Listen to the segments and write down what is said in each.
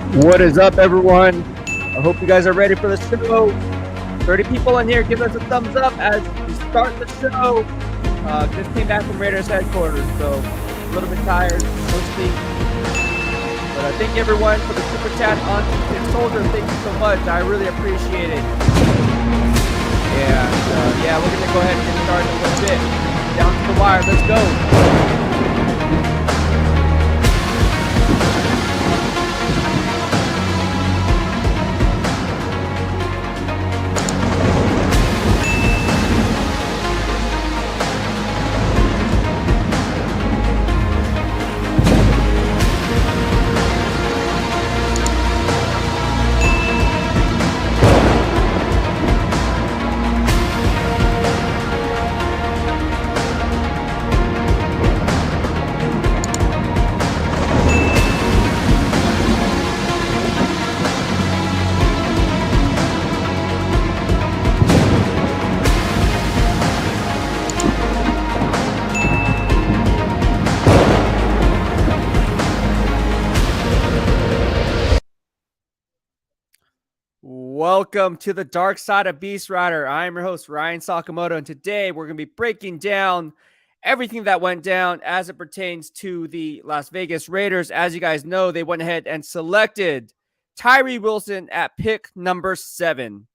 What is up, everyone? I hope you guys are ready for the show. 30 people in here, give us a thumbs up as we start the show. Just came back from Raiders headquarters, so a little bit tired, mostly. But I thank everyone for the super chat on Team Soldier. Thank you so much. I really appreciate it. And yeah, we're going to go ahead and get started in a little bit. Down to the wire. Let's go. Welcome to the dark side of BEASTwriter. I'm your host, Ryan Sakamoto, and today we're going to be breaking down everything that went down as it pertains to the Las Vegas Raiders. As you guys know, they went ahead and selected TYREE Wilson at pick number 7.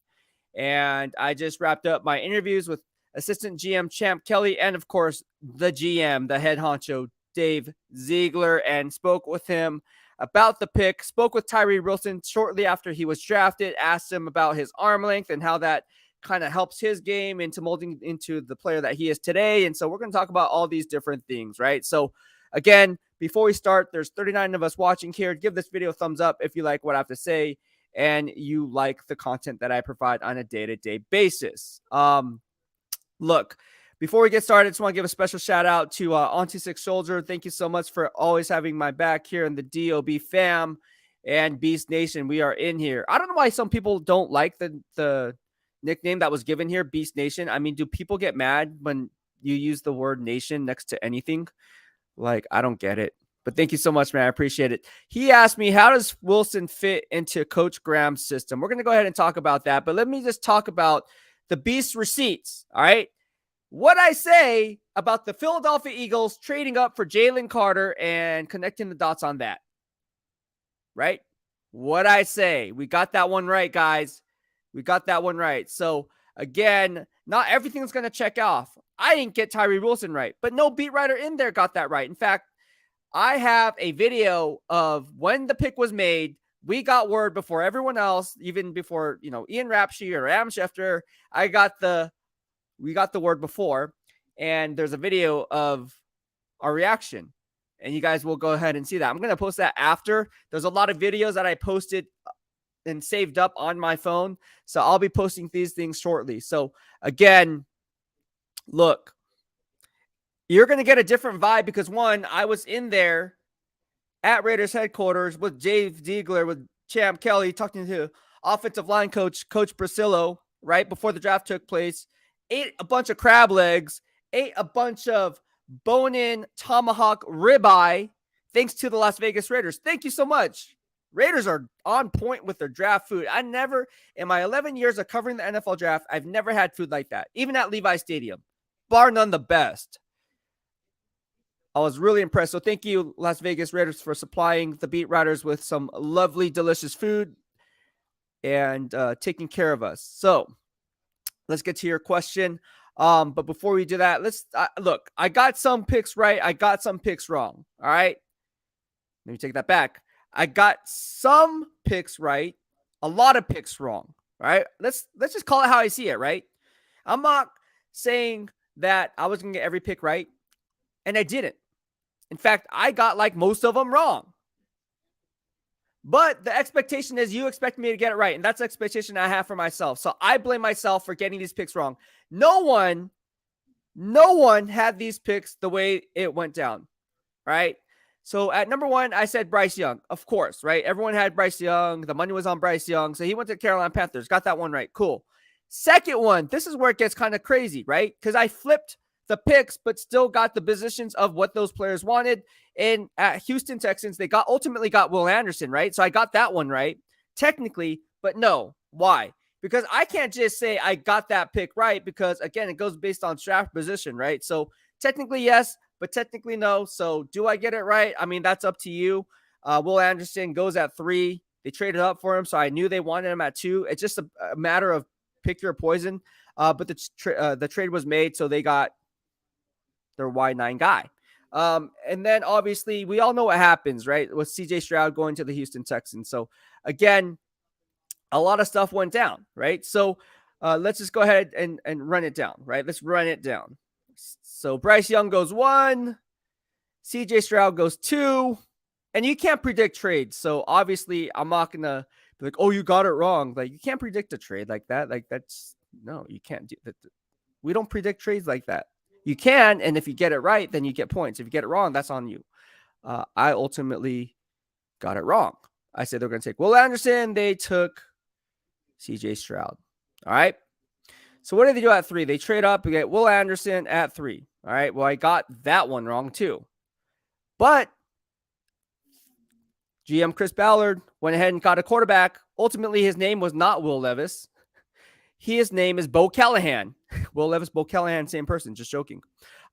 And I just wrapped up my interviews with assistant GM Champ Kelly and, of course, the GM, the head honcho, Dave Ziegler, and spoke with him about the pick. Spoke with TYREE Wilson shortly after he was drafted, asked him about his arm length and how that kind of helps his game into molding into the player that he is today. And so we're going to talk about all these different things, right? So again, before we start, there's 39 of us watching here. Give this video a thumbs up if you like what I have to say and you like the content that I provide on a day-to-day basis. Look, before we get started, I just want to give a special shout out to Auntie Six Soldier. Thank you so much for always having my back here in the DOB fam and Beast Nation. We are in here. I don't know why some people don't like the nickname that was given here, Beast Nation. I mean, do people get mad when you use the word nation next to anything? Like, I don't get it. But thank you so much, man. I appreciate it. He asked me, how does Wilson fit into Coach Graham's system? We're going to go ahead and talk about that. But let me just talk about the Beast receipts, all right? What I say about the Philadelphia Eagles trading up for Jalen Carter and connecting the dots on that, right? What I say. We got that one right, guys. We got that one right. So, again, not everything's going to check off. I didn't get TYREE Wilson right, but no beat writer in there got that right. In fact, I have a video of when the pick was made. We got word before everyone else, even before, Ian Rapshi or Adam Schefter. We got the word before, and there's a video of our reaction, and you guys will go ahead and see that. I'm going to post that after. There's a lot of videos that I posted and saved up on my phone, so I'll be posting these things shortly. So again, look, you're going to get a different vibe because, one, I was in there at Raiders headquarters with Dave Ziegler, with Champ Kelly, talking to offensive line coach Priscillo, right before the draft took place. Ate a bunch of crab legs, ate a bunch of bone-in tomahawk ribeye, thanks to the Las Vegas Raiders. Thank you so much. Raiders are on point with their draft food. I never, in my 11 years of covering the NFL draft, I've never had food like that, even at Levi Stadium. Bar none the best. I was really impressed. So thank you, Las Vegas Raiders, for supplying the beat writers with some lovely, delicious food and taking care of us. So let's get to your question. But before we do that, let's look. I got some picks right. I got some picks wrong. All right. Let me take that back. I got some picks right. A lot of picks wrong. All right. Let's just call it how I see it. Right. I'm not saying that I was gonna get every pick right, and I didn't. In fact, I got like most of them wrong. But the expectation is you expect me to get it right. And that's the expectation I have for myself. So I blame myself for getting these picks wrong. No one had these picks the way it went down, right? So at number 1, I said Bryce Young, of course, right? Everyone had Bryce Young. The money was on Bryce Young. So he went to Carolina Panthers. Got that one right. Cool. Second one, this is where it gets kind of crazy, right? Because I flipped the picks, but still got the positions of what those players wanted. And at Houston Texans, they ultimately got Will Anderson, right? So I got that one right, technically, but no. Why? Because I can't just say I got that pick right, because again, it goes based on draft position, right? So technically yes, but technically no. So do I get it right? I mean, that's up to you. Will Anderson goes at 3. They traded up for him, so I knew they wanted him at 2. It's just a matter of pick your poison. But the trade was made, so they got their Y9 guy. And then obviously we all know what happens, right? With CJ Stroud going to the Houston Texans. So again, a lot of stuff went down, right? So let's just go ahead and run it down, right? Let's run it down. So Bryce Young goes 1, CJ Stroud goes 2, and you can't predict trades. So obviously I'm not going to be like, oh, you got it wrong. Like, you can't predict a trade like that. Like, no, you can't do that. We don't predict trades like that. You can, and if you get it right, then you get points. If you get it wrong, that's on you. I ultimately got it wrong. I said they're going to take Will Anderson. They took CJ Stroud. All right. So what did they do at 3? They trade up. We get Will Anderson at 3. All right. Well, I got that one wrong too. But GM Chris Ballard went ahead and got a quarterback. Ultimately, his name was not Will Levis. His name is Bo Callahan. Will Levis, Bo Callahan, same person. Just joking.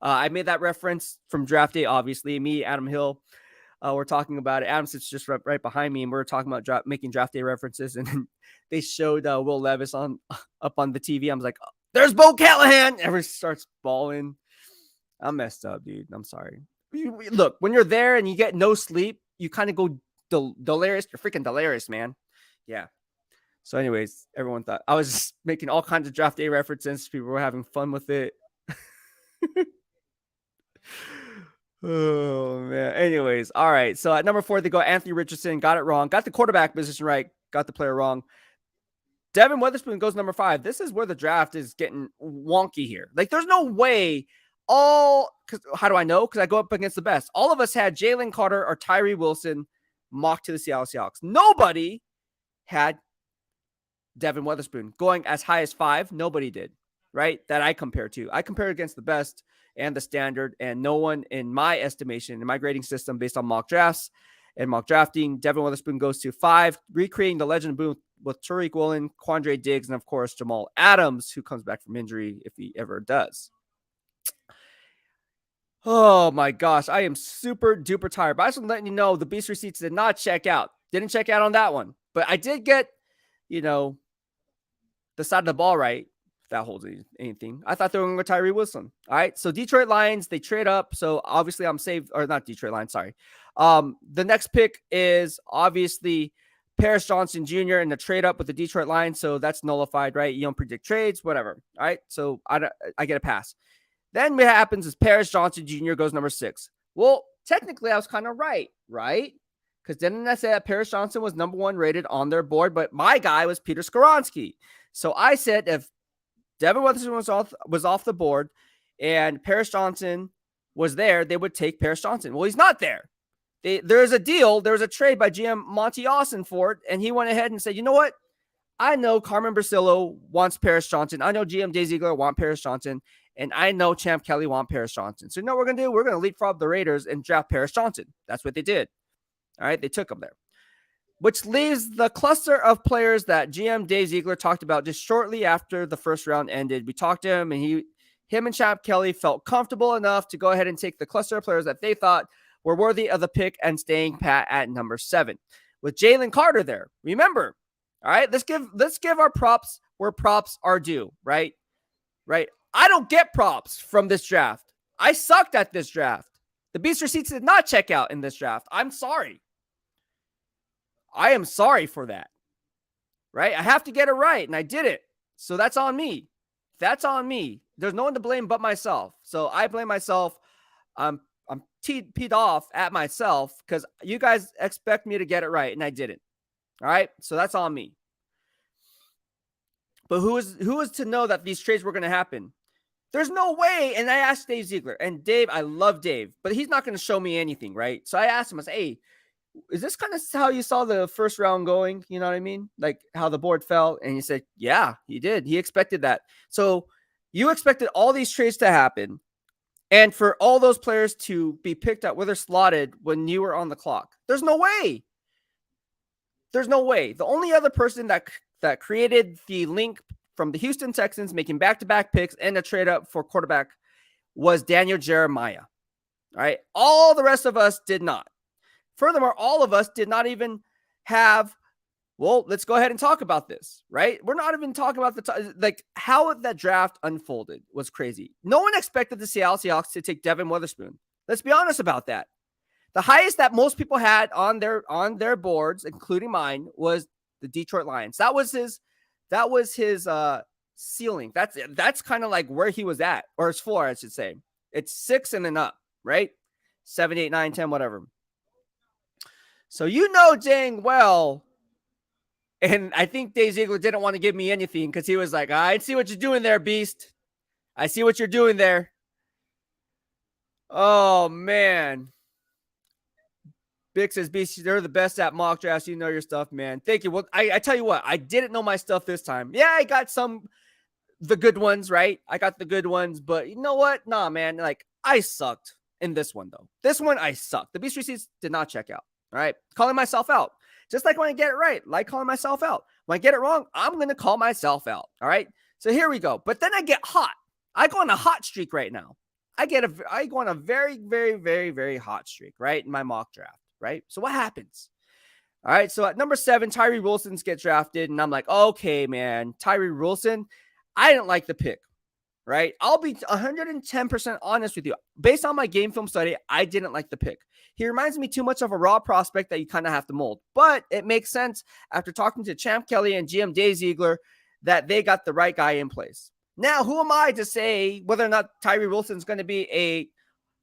I made that reference from draft day, obviously. Me, Adam Hill, we're talking about it. Adam sits just right behind me, and we're talking about making draft day references. And they showed Will Levis up on the TV. I was like, oh, there's Bo Callahan. Everyone starts bawling. I'm messed up, dude. I'm sorry. Look, when you're there and you get no sleep, you kind of go delirious. You're freaking delirious, man. Yeah. So anyways, everyone thought I was just making all kinds of draft day references. People were having fun with it. Oh, man. Anyways, all right. So at number 4, they go Anthony Richardson. Got it wrong. Got the quarterback position right. Got the player wrong. Devin Witherspoon goes number 5. This is where the draft is getting wonky here. Like, there's no way because how do I know? Because I go up against the best. All of us had Jalen Carter or Tyree Wilson mocked to the Seattle Seahawks. Nobody had Devin Witherspoon going as high as 5. Nobody did, right? That I compared to. I compared against the best and the standard, and no one in my estimation, in my grading system based on mock drafts and mock drafting, Devin Witherspoon goes to 5, recreating the legend boom with Tariq Woolen, Quandre Diggs, and of course, Jamal Adams, who comes back from injury if he ever does. Oh my gosh, I am super duper tired. But I just want to let you know the Beast receipts did not check out. Didn't check out on that one. But I did get, the side of the ball right. If that holds anything. I thought they were going to go Tyree Wilson. All right. So Detroit Lions, they trade up. So obviously I'm saved, or not Detroit Lions, sorry. The next pick is obviously Paris Johnson Jr. in the trade up with the Detroit Lions. So that's nullified, right? You don't predict trades, whatever. All right. So I get a pass. Then what happens is Paris Johnson Jr. goes number 6. Well, technically I was kind of right? Because didn't I say that Paris Johnson was number 1 rated on their board, but my guy was Peter Skoronski. So I said if Devin Witherspoon was off the board and Paris Johnson was there, they would take Paris Johnson. Well, he's not there. There's a deal. There was a trade by GM Monty Austin for it, and he went ahead and said, you know what? I know Carmen Bracillo wants Paris Johnson. I know GM Jay Ziegler want Paris Johnson. And I know Champ Kelly want Paris Johnson. So you know what we're going to do? We're going to leapfrog the Raiders and draft Paris Johnson. That's what they did. All right. They took him there. Which leaves the cluster of players that GM Dave Ziegler talked about just shortly after the first round ended. We talked to him, and him and Champ Kelly felt comfortable enough to go ahead and take the cluster of players that they thought were worthy of the pick and staying pat at number 7. With Jalen Carter there. Remember, all right, let's give our props where props are due, right? Right. I don't get props from this draft. I sucked at this draft. The Beast receipts did not check out in this draft. I'm sorry. I am sorry for that. Right? I have to get it right, and I did it. So that's on me. That's on me. There's no one to blame but myself. So I blame myself. I'm peed off at myself because you guys expect me to get it right, and I didn't. All right? So that's on me. But who is to know that these trades were going to happen? There's no way. And I asked Dave Ziegler, and Dave, I love Dave, but he's not going to show me anything, right? So I asked him, I said, hey, is this kind of how you saw the first round going? You know what I mean? Like how the board fell. And he said, yeah, he did. He expected that. So you expected all these trades to happen. And for all those players to be picked up where they're slotted when you were on the clock, there's no way. There's no way. The only other person that created the link from the Houston Texans making back-to-back picks and a trade up for quarterback was Daniel Jeremiah. All right. All the rest of us did not. Furthermore, all of us did not even have, well, let's go ahead and talk about this, right? We're not even talking about like how that draft unfolded was crazy. No one expected the Seattle Seahawks to take Devin Witherspoon. Let's be honest about that. The highest that most people had on their boards, including mine, was the Detroit Lions. That was his ceiling. That's kind of like where he was at, or his floor, I should say. It's 6 and then up, right? 7, 8, 9, 10, whatever. So you know dang well, and I think Dave Ziegler didn't want to give me anything because he was like, I see what you're doing there, Beast. I see what you're doing there. Oh, man. Big says, Beast, they're the best at mock drafts. You know your stuff, man. Thank you. Well, I tell you what, I didn't know my stuff this time. Yeah, I got the good ones, right? I got the good ones, but you know what? Nah, man. Like, I sucked in this one, though. This one, I sucked. The Beast receipts did not check out. All right. Calling myself out. Just like when I get it right, like calling myself out. When I get it wrong, I'm going to call myself out. All right. So here we go. But then I get hot. I go on a hot streak right now. I go on a very, very, very, very hot streak, right? In my mock draft. Right? So what happens? All right. So at number 7, Tyree Wilson gets drafted. And I'm like, okay, man, Tyree Wilson, I didn't like the pick. Right? I'll be 110% honest with you. Based on my game film study, I didn't like the pick. He reminds me too much of a raw prospect that you kind of have to mold. But it makes sense after talking to Champ Kelly and GM Dave Ziegler that they got the right guy in place. Now, who am I to say whether or not Tyree Wilson's going to be a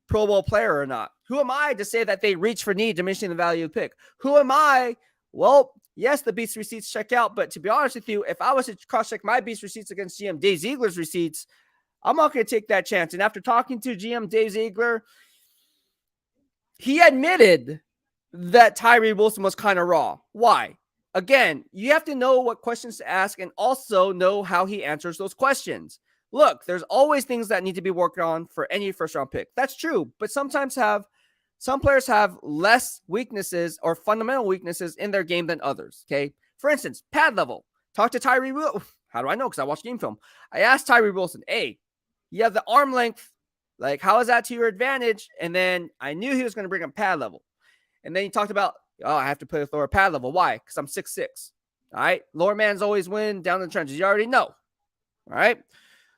Pro Bowl player or not? Who am I to say that they reach for need, diminishing the value of the pick? Who am I? Well, yes, the Beast receipts check out, but to be honest with you, if I was to cross-check my Beast receipts against GM Dave Ziegler's receipts, I'm not going to take that chance. And after talking to GM Dave Ziegler, he admitted that Tyree Wilson was kind of raw. Why? Again, you have to know what questions to ask and also know how he answers those questions. Look, there's always things that need to be worked on for any first-round pick. That's true, but some players have less weaknesses or fundamental weaknesses in their game than others, okay? For instance, pad level. Talk to Tyree Wilson. How do I know? Because I watched game film. I asked Tyree Wilson, hey, you have the arm length. Like, how is that to your advantage? And then I knew he was going to bring up pad level. And then he talked about, oh, I have to play with lower pad level. Why? Because I'm 6'6". All right? Lower man's always win down in the trenches. You already know. All right?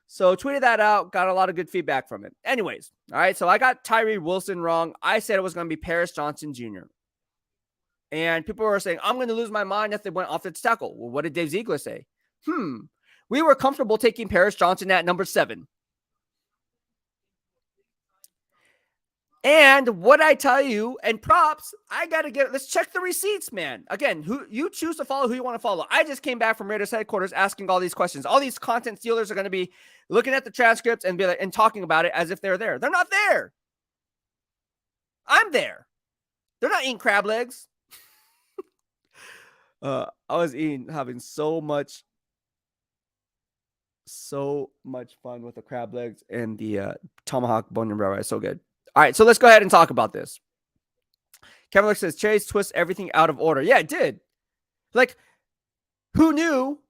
So tweeted that out, got a lot of good feedback from it. Anyways, all right, so I got Tyree Wilson wrong. I said it was going to be Paris Johnson Jr. And people were saying, I'm going to lose my mind if they went offensive tackle. Well, what did Dave Ziegler say? We were comfortable taking Paris Johnson at number 7. And what I tell you, and props, I got to let's check the receipts, man. Again, who you choose to follow, who you want to follow. I just came back from Raiders headquarters asking all these questions. All these content stealers are going to be looking at the transcripts and be like, and talking about it as if they're there. They're not there. I'm there. They're not eating crab legs. I was having so much fun with the crab legs and the tomahawk bone and brow rice. So good. All right, so let's go ahead and talk about this. Kevin Luck says, Chase twists everything out of order. Yeah, it did. Like, who knew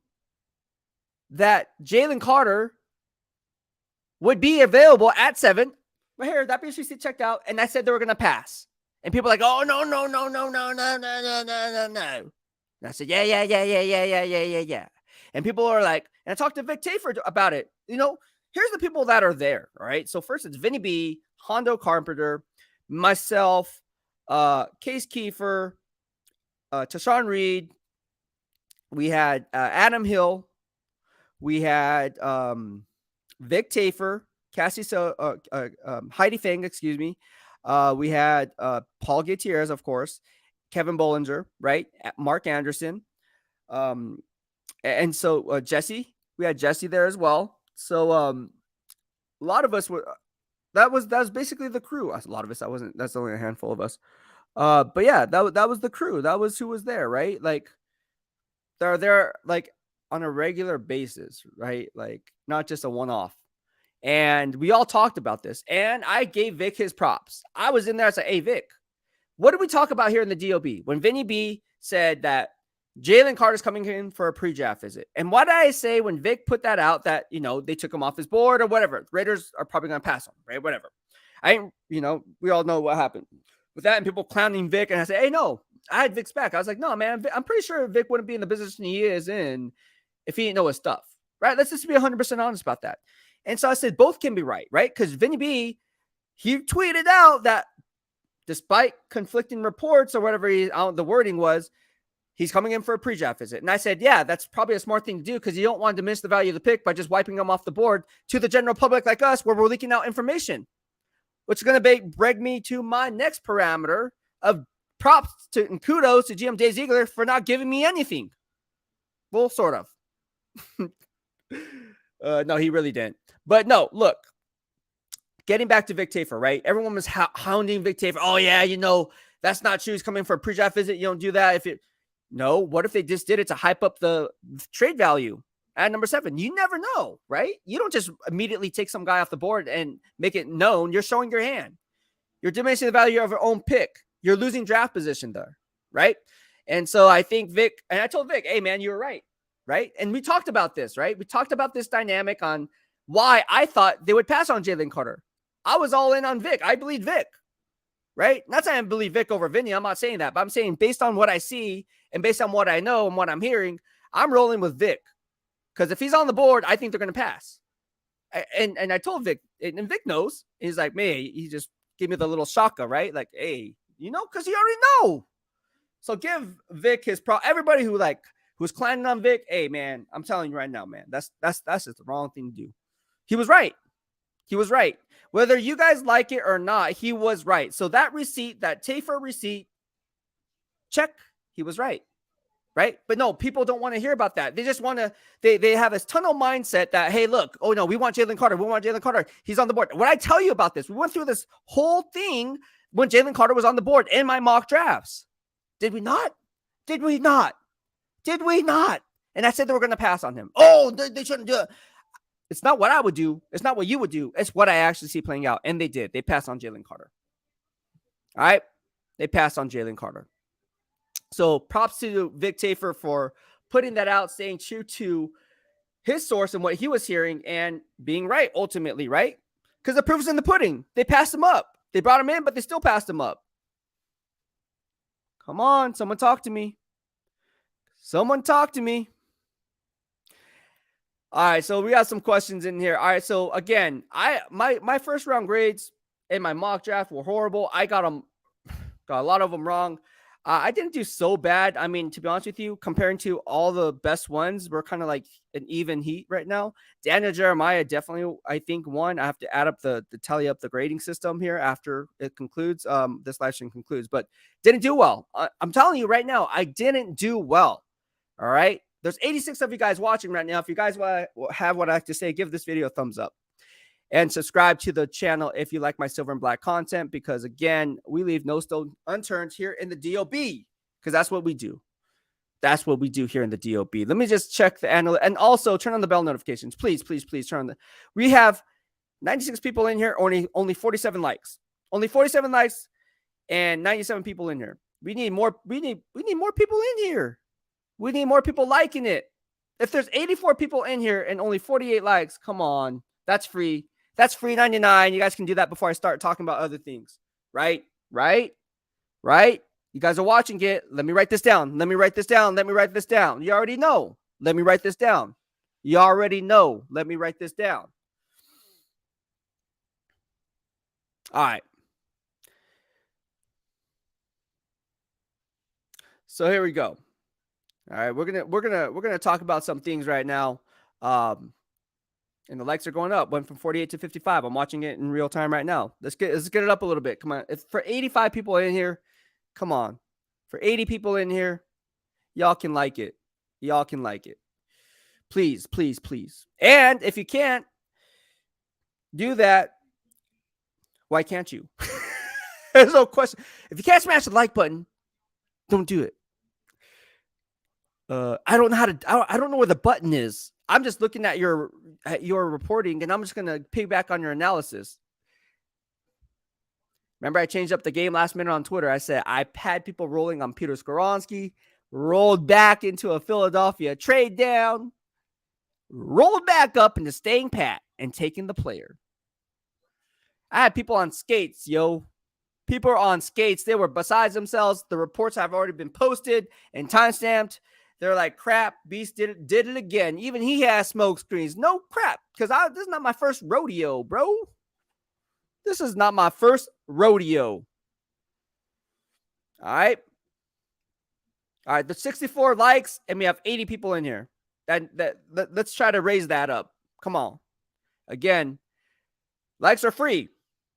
that Jalen Carter would be available at 7? Right here, that BCC checked out, and I said they were going to pass. And people are like, oh, no. And I said, yeah. And people are like, and I talked to Vic Tafer about it. You know, here's the people that are there, all right? So first it's Vinny B, Hondo Carpenter, myself, Case Kiefer, Tashawn Reed. We had Adam Hill. We had Vic Tafer, Heidi Fang, excuse me. We had Paul Gutierrez, of course, Kevin Bollinger, right? Mark Anderson. And so Jesse, we had Jesse there as well. So a lot of us were, that was basically the crew. A lot of us, that's only a handful of us. But yeah, that was the crew. That was who was there, right? Like they're there like on a regular basis, right? Like not just a one-off. And we all talked about this. And I gave Vic his props. I was in there. I said, hey, Vic, what did we talk about here in the DOB when Vinny B said that Jalen Carter's coming in for a pre-draft visit? And what did I say when Vic put that out that, they took him off his board or whatever? Raiders are probably going to pass on, right? Whatever. We all know what happened with that and people clowning Vic. And I said, hey, no, I had Vic's back. I was like, no, man, I'm pretty sure Vic wouldn't be in the position he is in if he didn't know his stuff, right? Let's just be 100% honest about that. And so I said, both can be right? Because Vinny B, he tweeted out that despite conflicting reports or whatever the wording was, he's coming in for a pre-draft visit. And I said, yeah, that's probably a smart thing to do because you don't want to miss the value of the pick by just wiping him off the board to the general public like us where we're leaking out information, which is going to bring me to my next parameter of props to and kudos to GM Dave Ziegler for not giving me anything. Well, sort of. No, he really didn't. But no, look, getting back to Vic Tafur, right? Everyone was hounding Vic Tafur. Oh, yeah, that's not true. He's coming for a pre-draft visit. You don't do that. No, what if they just did it to hype up the trade value at number 7? You never know, right? You don't just immediately take some guy off the board and make it known. You're showing your hand. You're diminishing the value of your own pick. You're losing draft position there, right? And so I think Vic, and I told Vic, hey, man, you were right? And we talked about this, right? We talked about this dynamic on why I thought they would pass on Jalen Carter. I was all in on Vic. I believe Vic, right? Not saying I believe Vic over Vinny. I'm not saying that, but I'm saying based on what I see and based on what I know and what I'm hearing, I'm rolling with Vic. Because if he's on the board, I think they're going to pass. And I told Vic, and Vic knows. He's like, man, he just gave me the little shaka, right? Like, hey, because he already know. So give Vic his everybody who's clowning on Vic, hey, man, I'm telling you right now, man, that's just the wrong thing to do. He was right. He was right. Whether you guys like it or not, he was right. So that receipt, that Tafur receipt, check, he was right. Right? But no, people don't want to hear about that. They just want to, they have this tunnel mindset that, hey, look, oh no, we want Jalen Carter. We want Jalen Carter. He's on the board. When I tell you about this, we went through this whole thing when Jalen Carter was on the board in my mock drafts. Did we not? Did we not? Did we not? And I said they were going to pass on him. Oh, they shouldn't do it. It's not what I would do. It's not what you would do. It's what I actually see playing out. And they did. They passed on Jalen Carter. All right? They passed on Jalen Carter. So props to Vic Tafur for putting that out, staying true to his source and what he was hearing and being right, ultimately, right? Because the proof is in the pudding. They passed him up. They brought him in, but they still passed him up. Come on, someone talk to me. Someone talk to me. All right, so we got some questions in here. All right, so again, my first round grades in my mock draft were horrible. I got a lot of them wrong. I didn't do so bad. I mean, to be honest with you, comparing to all the best ones, we're kind of like an even heat right now. Daniel Jeremiah definitely, I think, won. I have to add up the tally up the grading system here after it concludes. This live stream concludes, but didn't do well. I'm telling you right now, I didn't do well. All right. There's 86 of you guys watching right now. If you guys have what I have to say, give this video a thumbs up. And subscribe to the channel if you like my silver and black content, because again, we leave no stone unturned here in the DOB, because that's what we do. That's what we do here in the DOB. Let me just check the analytics and also turn on the bell notifications. Please, please, please turn on the. We have 96 people in here, only 47 likes. Only 47 likes and 97 people in here. We need more. We need more people in here. We need more people liking it. If there's 84 people in here and only 48 likes, come on. That's free. That's free 99. You guys can do that before I start talking about other things. Right? Right? Right? You guys are watching it. Let me write this down. Let me write this down. Let me write this down. You already know. Let me write this down. You already know. Let me write this down. All right. So here we go. All right, we're gonna talk about some things right now. And the likes are going up. Went from 48 to 55. I'm watching it in real time right now. Let's get it up a little bit. Come on. If for 85 people in here, come on. For 80 people in here, y'all can like it. Y'all can like it. Please, please, please. And if you can't do that, why can't you? There's no question. If you can't smash the like button, don't do it. I don't know where the button is. I'm just looking at your reporting, and I'm just gonna piggyback on your analysis. Remember, I changed up the game last minute on Twitter. I said I had people rolling on Peter Skoronski, rolled back into a Philadelphia trade down, rolled back up into staying pat and taking the player. I had people on skates, yo. People are on skates. They were besides themselves. The reports have already been posted and timestamped. They're like, crap, Beast did it again. Even he has smoke screens. No crap, because this is not my first rodeo, bro. This is not my first rodeo. All right. There's 64 likes, and we have 80 people in here. Let's try to raise that up. Come on. Again, likes are free.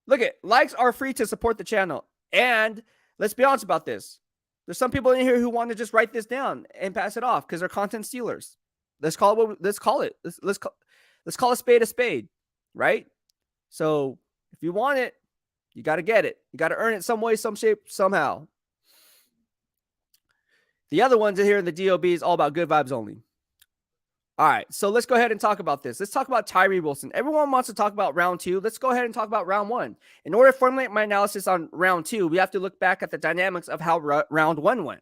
Look at likes are free to support the channel. And let's be honest about this. There's some people in here who want to just write this down and pass it off because they're content stealers. Let's call it. Let's call a spade, right? So if you want it, you got to get it. You got to earn it some way, some shape, somehow. The other ones in here in the DOB is all about good vibes only. All right, so let's go ahead and talk about this. Let's talk about Tyree Wilson. Everyone wants to talk about round 2. Let's go ahead and talk about round 1. In order to formulate my analysis on round 2, we have to look back at the dynamics of how round 1 went,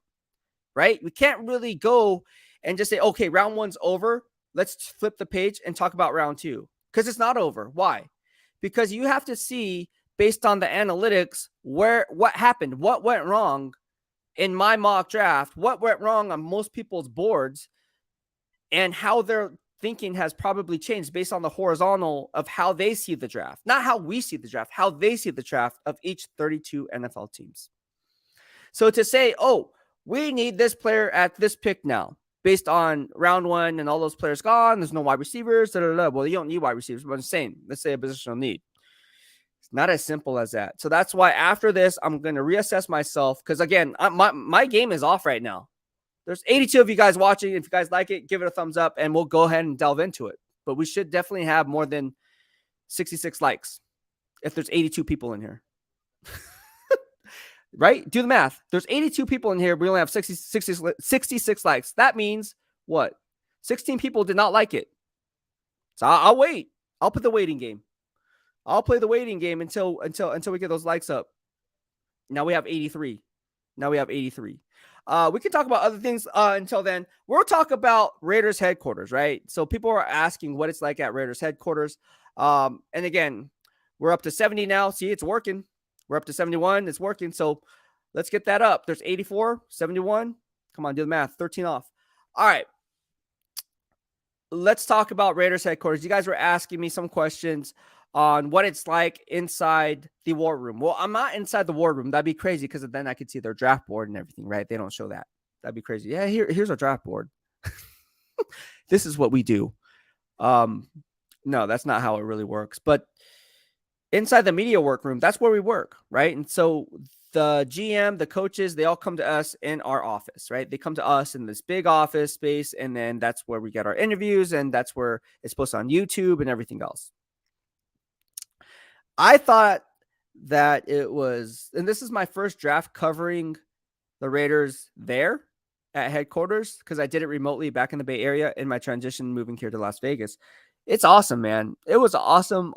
right? We can't really go and just say, okay, round 1's over. Let's flip the page and talk about round 2, because it's not over. Why? Because you have to see, based on the analytics, what happened, what went wrong in my mock draft, what went wrong on most people's boards, and how their thinking has probably changed based on the horizontal of how they see the draft. Not how we see the draft, how they see the draft of each 32 NFL teams. So to say, oh, we need this player at this pick now, based on round 1 and all those players gone, there's no wide receivers, well, you don't need wide receivers, but I'm saying, let's say a positional need. It's not as simple as that. So that's why after this, I'm going to reassess myself, because again, my game is off right now. There's 82 of you guys watching. If you guys like it, give it a thumbs up, and we'll go ahead and delve into it. But we should definitely have more than 66 likes if there's 82 people in here. Right? Do the math. There's 82 people in here. We only have 66 likes. That means what? 16 people did not like it. So I'll wait. I'll put the waiting game. I'll play the waiting game until we get those likes up. Now we have 83. We can talk about other things until then. We'll talk about Raiders headquarters, right? So people are asking what it's like at Raiders headquarters. And again, we're up to 70 now. See, it's working. We're up to 71. It's working. So let's get that up. There's 84, 71. Come on, do the math. 13 off. All right. Let's talk about Raiders headquarters. You guys were asking me some questions on what it's like inside the war room. Well, I'm not inside the war room. That'd be crazy, because then I could see their draft board and everything, right? They don't show that. That'd be crazy. Yeah, here's our draft board. This is what we do. No, that's not how it really works. But inside the media workroom, that's where we work, right? And so the GM, the coaches, they all come to us in our office, right? They come to us in this big office space, and then that's where we get our interviews, and that's where it's posted on YouTube and everything else. I thought that it was, and this is my first draft covering the Raiders there at headquarters, because I did it remotely back in the Bay Area in my transition moving here to Las Vegas. It's awesome, man. It was an awesome,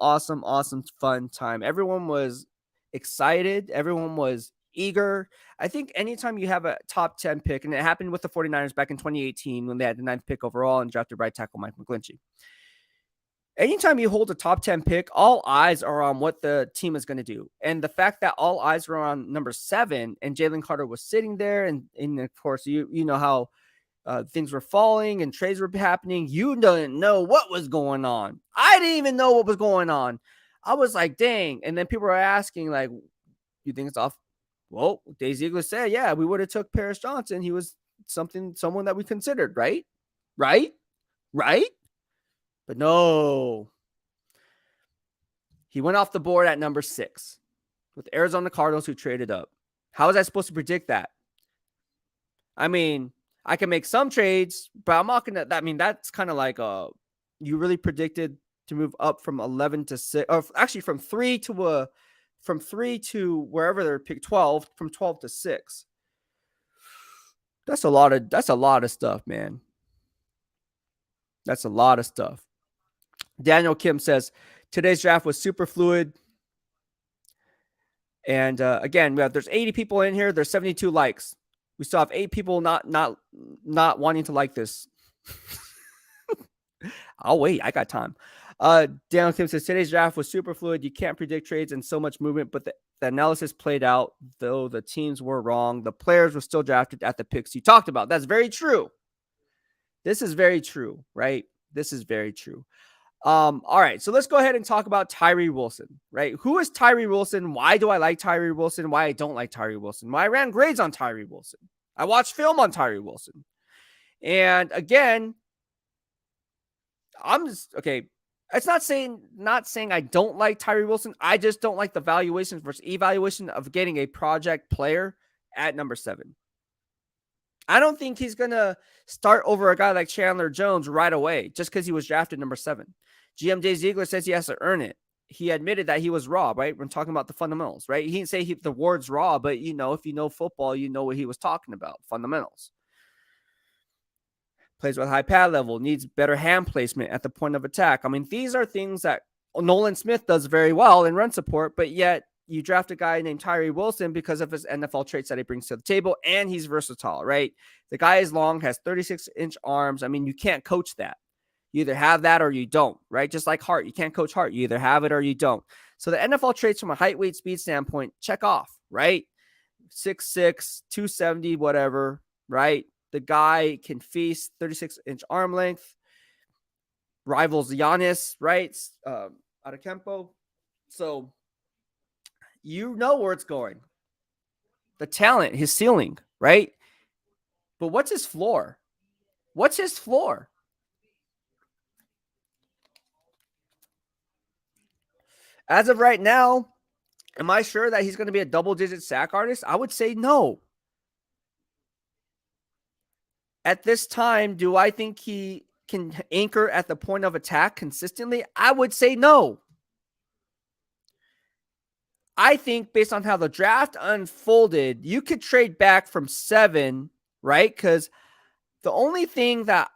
fun time. Everyone was excited. Everyone was eager. I think anytime you have a top 10 pick, and it happened with the 49ers back in 2018 when they had the 9th pick overall and drafted right tackle Mike McGlinchey. Anytime you hold a top 10 pick, all eyes are on what the team is going to do. And the fact that all eyes were on number 7 and Jalen Carter was sitting there, and of course, you know how things were falling and trades were happening. You didn't know what was going on. I didn't even know what was going on. I was like, dang. And then people were asking, like, you think it's off? Well, Dave Ziegler said, yeah, we would have took Paris Johnson. He was someone that we considered, right? But no, he went off the board at number 6 with Arizona Cardinals, who traded up. How was I supposed to predict that? I mean, I can make some trades, but I'm not going to, I mean, that's kind of like, you really predicted to move up from 11 to 6, or actually from 3 to wherever they're picked, 12, from 12 to 6. That's a lot of stuff, man. That's a lot of stuff. Daniel Kim says, today's draft was super fluid. And again, there's 80 people in here. There's 72 likes. We still have 8 people not wanting to like this. I'll wait. I got time. Daniel Kim says, today's draft was super fluid. You can't predict trades and so much movement, but the analysis played out, though the teams were wrong. The players were still drafted at the picks you talked about. That's very true. This is very true, right? This is very true. All right, so let's go ahead and talk about Tyree Wilson, right? Who is Tyree Wilson? Why do I like Tyree Wilson? Why I don't like Tyree Wilson? Why I ran grades on Tyree Wilson? I watched film on Tyree Wilson. And again, I'm just okay. It's not saying I don't like Tyree Wilson. I just don't like the valuation versus evaluation of getting a project player at number 7. I don't think he's going to start over a guy like Chandler Jones right away just because he was drafted number 7. GM Ziegler says he has to earn it. He admitted that he was raw, right? We're talking about the fundamentals, right? He didn't say the word's raw, but if you know football, you know what he was talking about, fundamentals. Plays with high pad level, needs better hand placement at the point of attack. I mean, these are things that Nolan Smith does very well in run support, but yet you draft a guy named Tyree Wilson because of his NFL traits that he brings to the table, and he's versatile, right? The guy is long, has 36-inch arms. I mean, you can't coach that. You either have that or you don't, right? Just like Hart, you can't coach Hart. You either have it or you don't. So the NFL traits from a height, weight, speed standpoint, check off, right? 6'6", 270, whatever, right? The guy can feast, 36-inch arm length, rivals Giannis, right? Out of Kempo. So you know where it's going. The talent, his ceiling, right? But what's his floor? What's his floor? As of right now, am I sure that he's going to be a double-digit sack artist? I would say no. At this time, do I think he can anchor at the point of attack consistently? I would say no. I think based on how the draft unfolded, you could trade back from 7, right? Because the only thing that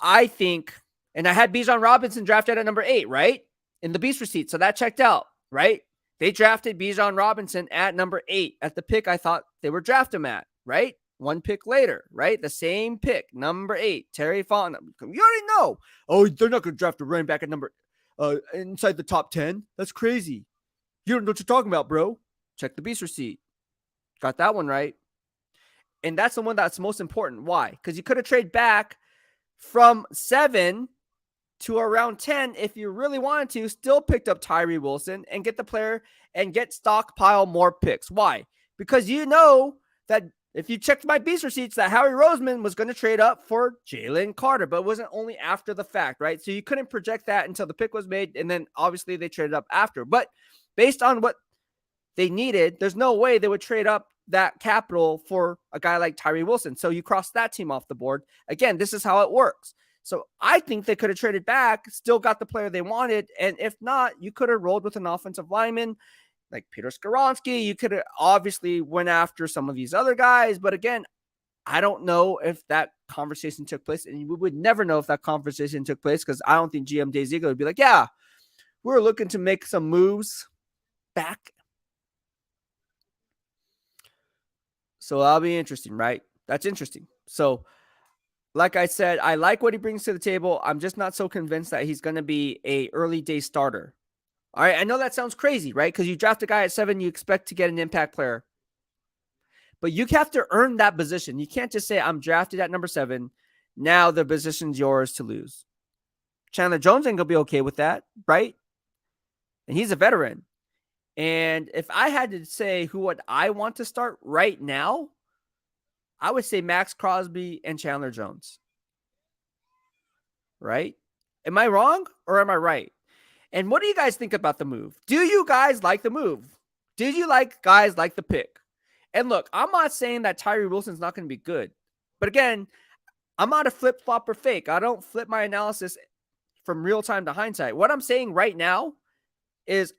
I think, and I had Bijan Robinson drafted at number 8, right? In the Beast receipt. So that checked out, right? They drafted Bijan Robinson at number 8 at the pick I thought they would draft him at, right? One pick later, right? The same pick, number 8, Terry Fontenot. You already know. Oh, they're not going to draft a running back at number inside the top 10. That's crazy. You don't know what you're talking about, bro. Check the Beast receipt. Got that one right. And that's the one that's most important. Why? Because you could have traded back from 7 to around 10 if you really wanted to, still picked up Tyree Wilson and get the player and get stockpile more picks. Why? Because you know that if you checked my Beast receipts, that Howie Roseman was going to trade up for Jalen Carter, but it wasn't only after the fact, right? So you couldn't project that until the pick was made, and then obviously they traded up after. But based on what they needed, there's no way they would trade up that capital for a guy like Tyree Wilson. So you cross that team off the board. Again, this is how it works. So I think they could have traded back, still got the player they wanted. And if not, you could have rolled with an offensive lineman like Peter Skoronski. You could have obviously went after some of these other guys. But again, I don't know if that conversation took place. And we would never know if that conversation took place because I don't think GM Ziegler would be like, yeah, we're looking to make some moves back. So that'll be interesting, right? That's interesting. So like I said, I like what he brings to the table. I'm just not so convinced that he's going to be a early day starter. All right. I know that sounds crazy, right? Because you draft a guy at 7, you expect to get an impact player. But you have to earn that position. You can't just say, I'm drafted at number 7. Now the position's yours to lose. Chandler Jones ain't going to be okay with that, right? And he's a veteran. And if I had to say who would I want to start right now, I would say Max Crosby and Chandler Jones. Right? Am I wrong or am I right? And what do you guys think about the move? Do you guys like the move? Did you guys like the pick? And look, I'm not saying that Tyree Wilson's not going to be good. But again, I'm not a flip-flop or fake. I don't flip my analysis from real time to hindsight. What I'm saying right now is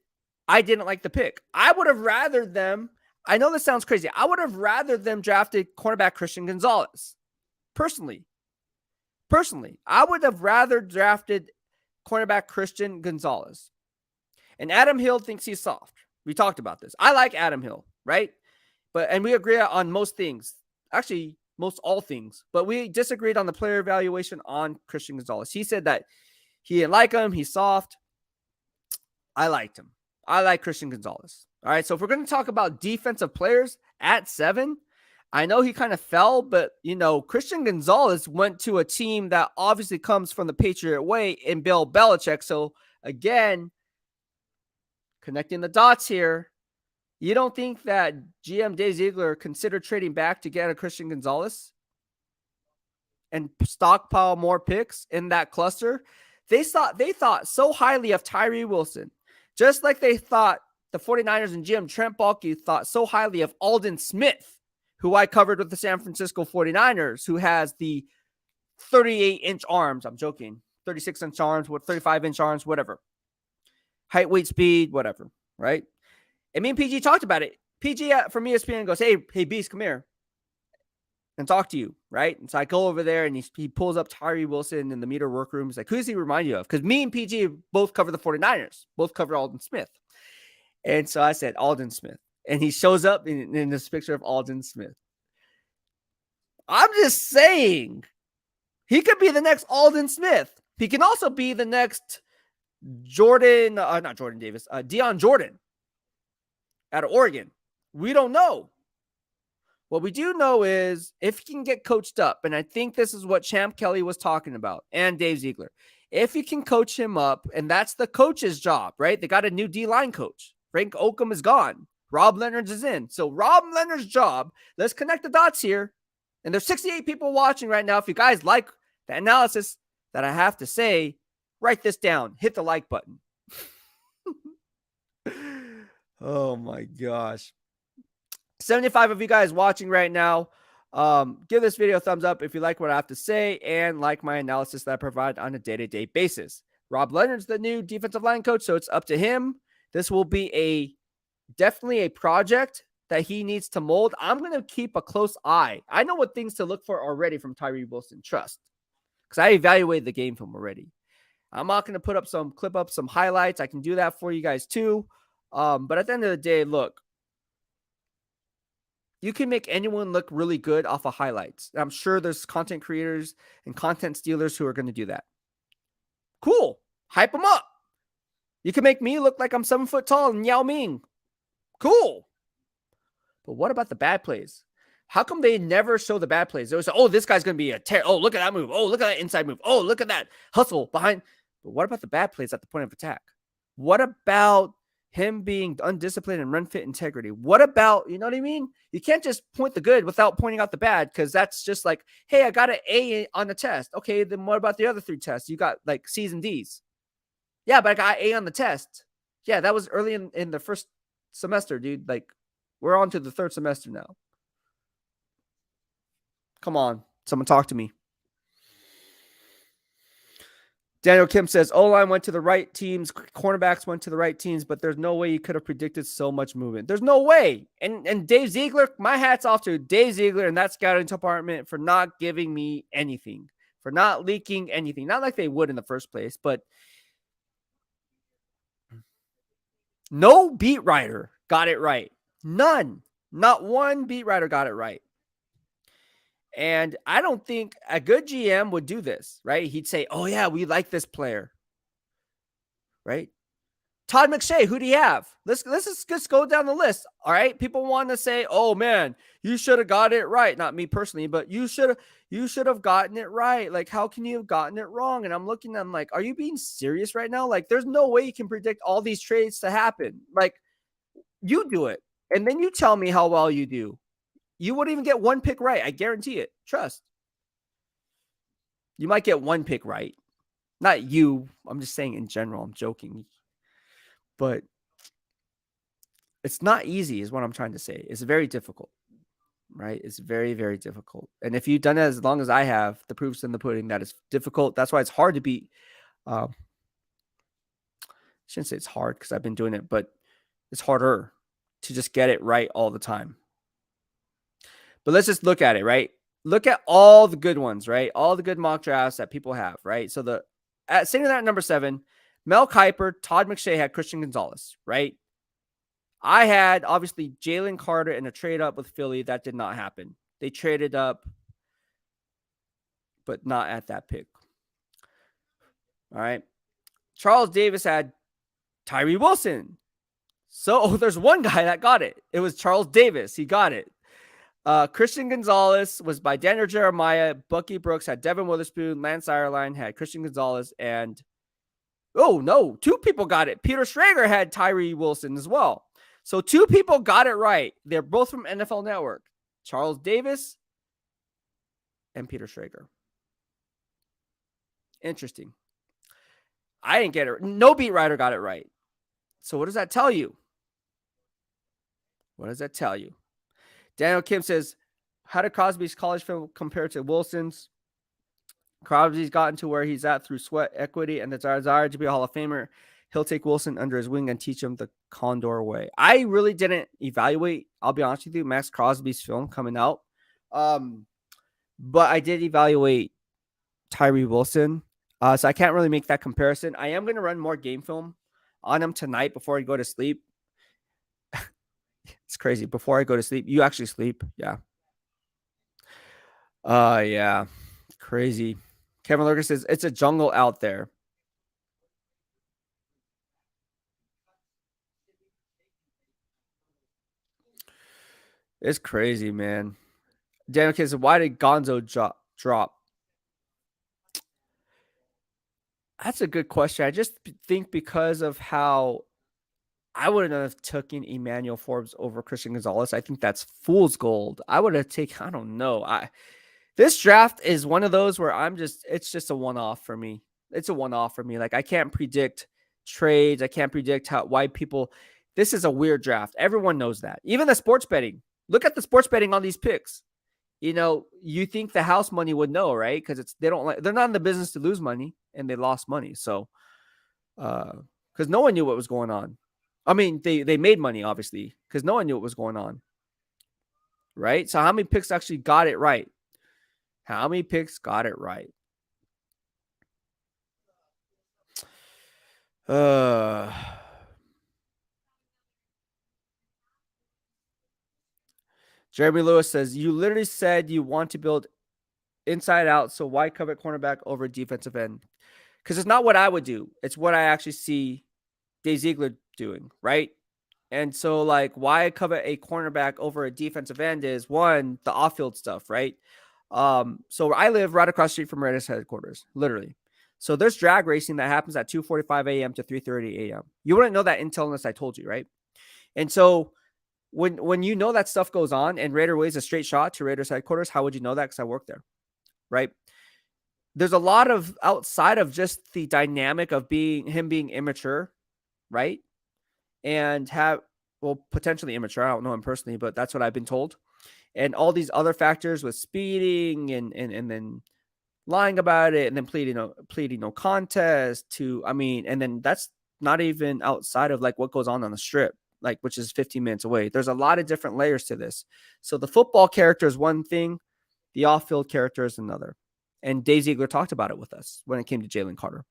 I didn't like the pick. I would have rather them, I know this sounds crazy, I would have rather them drafted cornerback Christian Gonzalez, personally. Personally, I would have rather drafted cornerback Christian Gonzalez. And Adam Hill thinks he's soft. We talked about this. I like Adam Hill, right? And we agree on most things. Actually, most all things. But we disagreed on the player evaluation on Christian Gonzalez. He said that he didn't like him. He's soft. I liked him. I like Christian Gonzalez. All right. So if we're going to talk about defensive players at 7, I know he kind of fell, but, Christian Gonzalez went to a team that obviously comes from the Patriot way in Bill Belichick. So, again, connecting the dots here, you don't think that GM Dave Ziegler considered trading back to get a Christian Gonzalez and stockpile more picks in that cluster? They thought so highly of Tyree Wilson, just like they thought the 49ers and GM Trent Baalke thought so highly of Aldon Smith, who I covered with the San Francisco 49ers, who has the 38-inch arms. I'm joking. 36-inch arms, 35-inch arms, whatever. Height, weight, speed, whatever, right? And me and PG talked about it. PG from ESPN goes, hey, Beast, come here and talk to you, right? And so I go over there, and he pulls up Tyree Wilson in the meter workroom. He's like, who does he remind you of? Because me and PG both cover the 49ers, both cover Aldon Smith. And so I said, Aldon Smith. And he shows up in this picture of Aldon Smith. I'm just saying, he could be the next Aldon Smith. He can also be the next not Jordan Davis, Deion Jordan out of Oregon. We don't know. What we do know is if he can get coached up, and I think this is what Champ Kelly was talking about and Dave Ziegler. If you can coach him up, and that's the coach's job, right? They got a new D-line coach. Frank Oakham is gone. Rob Leonard's is in. So Rob Leonard's job, let's connect the dots here. And there's 68 people watching right now. If you guys like the analysis that I have to say, write this down. Hit the like button. Oh my gosh. 75 of you guys watching right now. Give this video a thumbs up if you like what I have to say and like my analysis that I provide on a day-to-day basis. Rob Leonard's the new defensive line coach, so it's up to him. This will be definitely a project that he needs to mold. I'm going to keep a close eye. I know what things to look for already from Tyree Wilson. Trust. Because I evaluated the game film already. I'm not going to clip up some highlights. I can do that for you guys too. But at the end of the day, look, you can make anyone look really good off of highlights. I'm sure there's content creators and content stealers who are going to do that. Cool. Hype them up. You can make me look like I'm 7 foot tall and Yao Ming. Cool. But what about the bad plays? How come they never show the bad plays? They always say, oh, this guy's going to be a tear. Oh, look at that move. Oh, look at that inside move. Oh, look at that hustle behind. But what about the bad plays at the point of attack? What about him being undisciplined and run fit integrity? What about, you know what I mean? You can't just point the good without pointing out the bad, because that's just like, hey, I got an A on the test. Okay, then what about the other 3 tests? You got like C's and D's. Yeah, but I got A on the test. Yeah, that was early in the first semester, dude. Like, we're on to the 3rd semester now. Come on, someone talk to me. Daniel Kim says, O-line went to the right teams, cornerbacks went to the right teams, but there's no way you could have predicted so much movement. There's no way. And Dave Ziegler, my hat's off to Dave Ziegler and that scouting department for not giving me anything, for not leaking anything. Not like they would in the first place, but no beat writer got it right. None. Not one beat writer got it right. And I don't think a good GM would do this, right? He'd say, oh, yeah, we like this player, right? Todd McShay, who do you have? Let's just go down the list, all right? People want to say, oh, man, you should have got it right. Not me personally, but you should have gotten it right. Like, how can you have gotten it wrong? And I'm looking at them like, are you being serious right now? Like, there's no way you can predict all these trades to happen. Like, you do it, and then you tell me how well you do. You wouldn't even get 1 pick right. I guarantee it. Trust. You might get 1 pick right. Not you. I'm just saying in general. I'm joking. But it's not easy is what I'm trying to say. It's very difficult, right? It's very, very difficult. And if you've done it as long as I have, the proof's in the pudding. That is difficult. That's why it's hard to beat. I shouldn't say it's hard because I've been doing it, but it's harder to just get it right all the time. But let's just look at it, right? look at all the good ones, right? All the good mock drafts that people have, right? So sitting at number 7, Mel Kiper, Todd McShay had Christian Gonzalez, right? I had obviously Jalen Carter in a trade up with Philly. That did not happen. They traded up, but not at that pick. All right. Charles Davis had Tyree Wilson. So there's one guy that got it. It was Charles Davis. He got it. Christian Gonzalez was by Daniel Jeremiah. Bucky Brooks had Devin Witherspoon. Lance Ireline had Christian Gonzalez. And, oh, no, 2 people got it. Peter Schrager had Tyree Wilson as well. So 2 people got it right. They're both from NFL Network. Charles Davis and Peter Schrager. Interesting. I didn't get it. No beat writer got it right. So what does that tell you? What does that tell you? Daniel Kim says, how did Crosby's college film compare to Wilson's? Crosby's gotten to where he's at through sweat equity and the desire to be a Hall of Famer. He'll take Wilson under his wing and teach him the Condor way. I really didn't evaluate, I'll be honest with you, Max Crosby's film coming out. But I did evaluate Tyree Wilson. So I can't really make that comparison. I am going to run more game film on him tonight before I go to sleep. It's crazy. Before I go to sleep, you actually sleep. Yeah. Yeah. Crazy. Kevin Lurker says it's a jungle out there. It's crazy, man. Daniel Kidd said, why did Gonzo drop? That's a good question. I just think because of how I wouldn't have taken Emmanuel Forbes over Christian Gonzalez. I think that's fool's gold. I would have taken, I don't know. This draft is one of those where it's just a one-off for me. It's a one-off for me. Like, I can't predict trades. I can't predict why people, this is a weird draft. Everyone knows that. Even the sports betting. Look at the sports betting on these picks. You know, you think the house money would know, right? Because they're not in the business to lose money, and they lost money. So, because no one knew what was going on. I mean, they made money, obviously, because no one knew what was going on. Right? So how many picks actually got it right? How many picks got it right? Jeremy Lewis says, you literally said you want to build inside out, so why cover cornerback over defensive end? Because it's not what I would do. It's what I actually see Dave Ziegler doing, right? And so, like, why cover a cornerback over a defensive end is, one, the off-field stuff, right? So I live right across the street from Raiders headquarters, literally. So there's drag racing that happens at 2:45 a.m. to 3:30 a.m. You wouldn't know that until unless I told you, right? And so when you know that stuff goes on and Raider Way is a straight shot to Raiders headquarters, how would you know that? Because I work there, right? There's a lot of outside of just the dynamic of him being immature, right? And potentially immature. I don't know him personally, but that's what I've been told. And all these other factors with speeding and then lying about it and then pleading no contest and then that's not even outside of like what goes on the strip, like, which is 15 minutes away. There's a lot of different layers to this. So the football character is one thing, the off-field character is another. And Dave Ziegler talked about it with us when it came to Jalen Carter.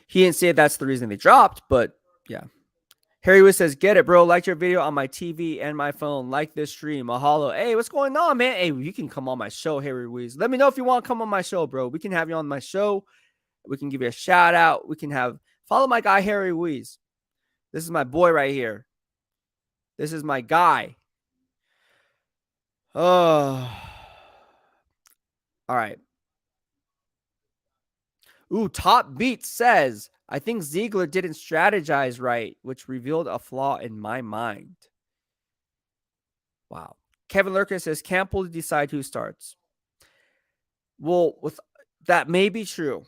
He didn't say that's the reason they dropped, but yeah. Harry Wiz says, get it, bro. Like your video on my TV and my phone. Like this stream. Mahalo. Hey, what's going on, man? Hey, you can come on my show, Harry Wiz. Let me know if you want to come on my show, bro. We can have you on my show. We can give you a shout out. We can follow my guy, Harry Wiz. This is my boy right here. This is my guy. Oh. All right. Ooh, Top Beat says, I think Ziegler didn't strategize right, which revealed a flaw in my mind. Wow. Kevin Lurker says, Campbell to decide who starts. Well, that may be true.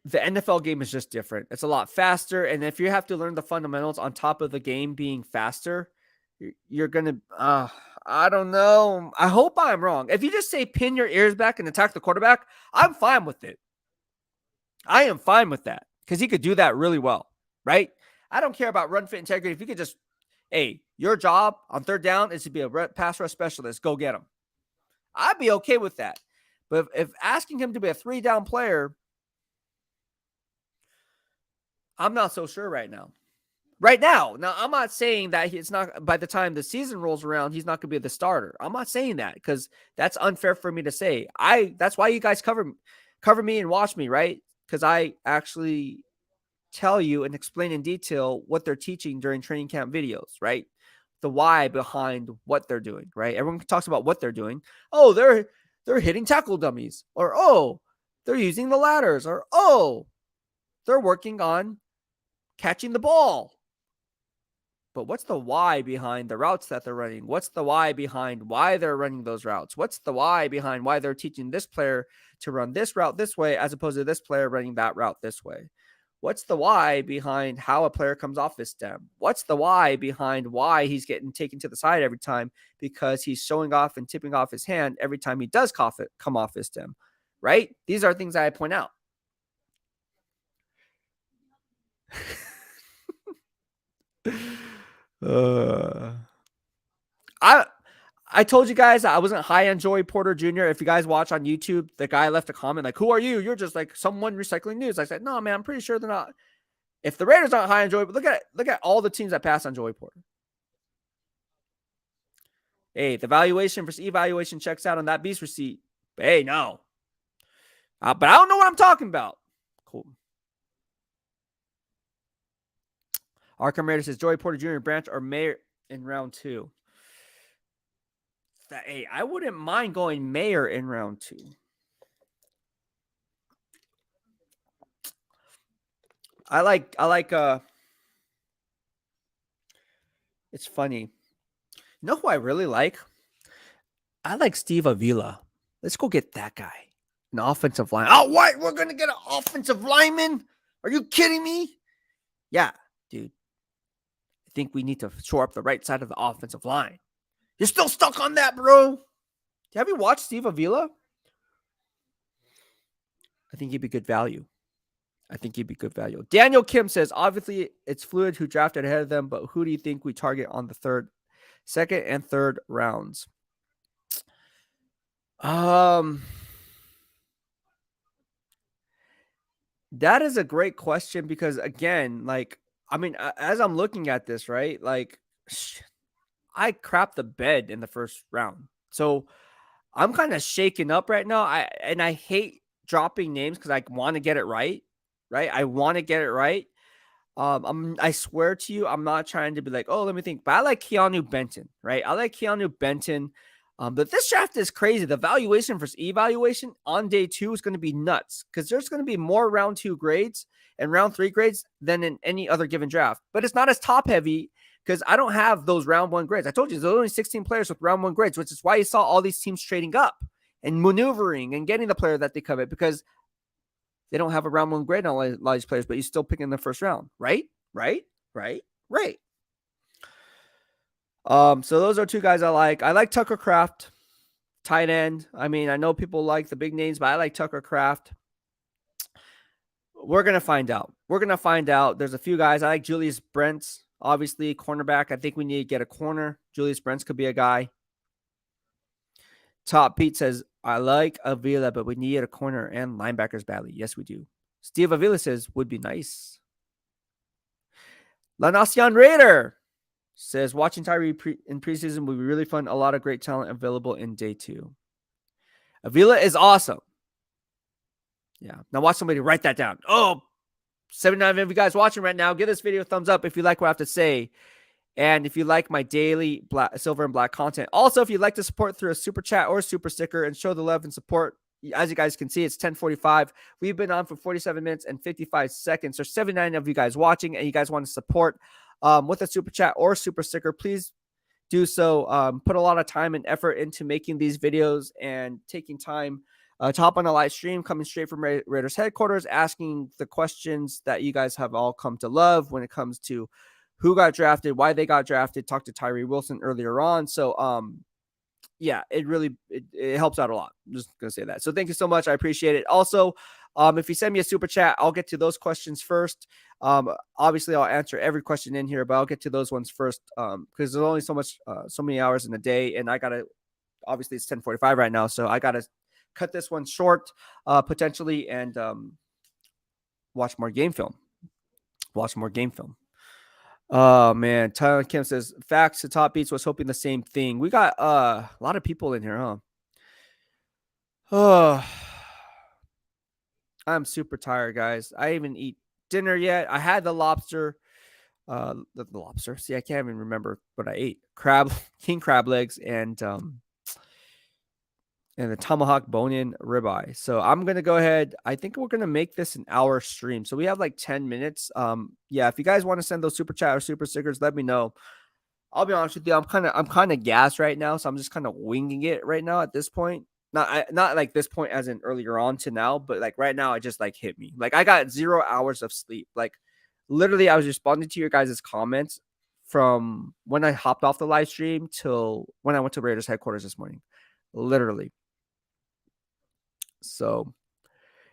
The NFL game is just different. It's a lot faster. And if you have to learn the fundamentals on top of the game being faster, you're going to, I don't know. I hope I'm wrong. If you just say pin your ears back and attack the quarterback, I'm fine with it. I am fine with that. because he could do that really well, right? I don't care about run fit integrity. If you could just, hey, your job on third down is to be a pass rush specialist. Go get him. I'd be okay with that. But if asking him to be a 3-down player, I'm not so sure right now. Now, I'm not saying that it's not by the time the season rolls around, he's not going to be the starter. I'm not saying that because that's unfair for me to say. That's why you guys cover me and watch me, right? Because I actually tell you and explain in detail what they're teaching during training camp videos, right? The why behind what they're doing, right? Everyone talks about what they're doing. Oh, they're hitting tackle dummies, or oh, they're using the ladders, or oh, they're working on catching the ball. But what's the why behind the routes that they're running? What's the why behind why they're running those routes? What's the why behind why they're teaching this player to run this route this way as opposed to this player running that route this way? What's the why behind how a player comes off his stem? What's the why behind why he's getting taken to the side every time because he's showing off and tipping off his hand every time he does come off his stem, right? These are things I point out. I told you guys I wasn't high on Joey Porter Jr. If you guys watch on YouTube, the guy left a comment like, "Who are you? You're just like someone recycling news." I said, "No, man, I'm pretty sure they're not." If the Raiders aren't high on Joey, look at all the teams that pass on Joey Porter. Hey, the valuation versus evaluation checks out on that beast receipt. But hey, no. But I don't know what I'm talking about. Cool. Arkham Raider says Joey Porter Jr., Branch, or Mayer in round 2. Hey, I wouldn't mind going Mayer in round 2. I like it's funny. You know who I really like? I like Steve Avila. Let's go get that guy. An offensive line. Oh, what? We're going to get an offensive lineman? Are you kidding me? Yeah, dude. I think we need to shore up the right side of the offensive line. You're still stuck on that, bro. Have you watched Steve Avila? I think he'd be good value. Daniel Kim says, obviously, it's fluid who drafted ahead of them, but who do you think we target on the second and third rounds? That is a great question because, again, like, I mean, as I'm looking at this, right, like, I crapped the bed in the first round. So I'm kind of shaken up right now. I hate dropping names because I want to get it right. Right. I want to get it right. I swear to you, I'm not trying to be like, oh, let me think. But I like Keanu Benton, right? I like Keanu Benton. But this draft is crazy. The valuation versus evaluation on day 2 is going to be nuts because there's going to be more round 2 grades and round 3 grades than in any other given draft. But it's not as top heavy because I don't have those round 1 grades. I told you there's only 16 players with round 1 grades, which is why you saw all these teams trading up and maneuvering and getting the player that they covet because they don't have a round 1 grade on a lot of these players, but you're still picking in the first round, right? So those are 2 guys I like. I like Tucker Kraft, tight end. I mean, I know people like the big names, but I like Tucker Kraft. We're going to find out. There's a few guys. I like Julius Brents, obviously, cornerback. I think we need to get a corner. Julius Brents could be a guy. Top Pete says, I like Avila, but we need a corner and linebackers badly. Yes, we do. Steve Avila says, would be nice. La Nacion Raider says, watching TYREE in preseason would be really fun. A lot of great talent available in day 2. Avila is awesome. Yeah. Now watch somebody write that down. Oh, 79 of you guys watching right now, give this video a thumbs up if you like what I have to say. And if you like my daily silver and black content. Also, if you'd like to support through a super chat or super sticker and show the love and support, as you guys can see, it's 10:45. We've been on for 47 minutes and 55 seconds. There's 79 of you guys watching, and you guys want to support with a super chat or super sticker, please do so. Put a lot of time and effort into making these videos and taking time to hop on a live stream, coming straight from Raiders headquarters, asking the questions that you guys have all come to love when it comes to who got drafted, why they got drafted, talked to Tyree Wilson earlier on. So, yeah, it really helps out a lot. I'm just going to say that. So thank you so much. I appreciate it. Also, If you send me a super chat, I'll get to those questions first. Obviously, I'll answer every question in here, but I'll get to those ones first because there's only so many hours in a day, and I gotta. Obviously, it's 10:45 right now, so I gotta cut this one short, potentially, and watch more game film. Watch more game film. Oh man, Tyler Kim says facts to Top Beats was hoping the same thing. We got a lot of people in here, huh? Oh, I'm super tired, guys. I didn't eat dinner yet. I had the lobster. The lobster. See, I can't even remember what I ate. Crab, king crab legs, and the tomahawk bone-in ribeye. So I'm gonna go ahead. I think we're gonna make this an hour stream. So we have like 10 minutes. Yeah, if you guys want to send those super chat or super stickers, let me know. I'll be honest with you. I'm kind of gassed right now, so I'm just kind of winging it right now at this point. Not like this point as in earlier on to now, but like right now, it just like hit me. Like I got 0 hours of sleep. Like literally, I was responding to your guys' comments from when I hopped off the live stream till when I went to Raiders headquarters this morning. Literally. So,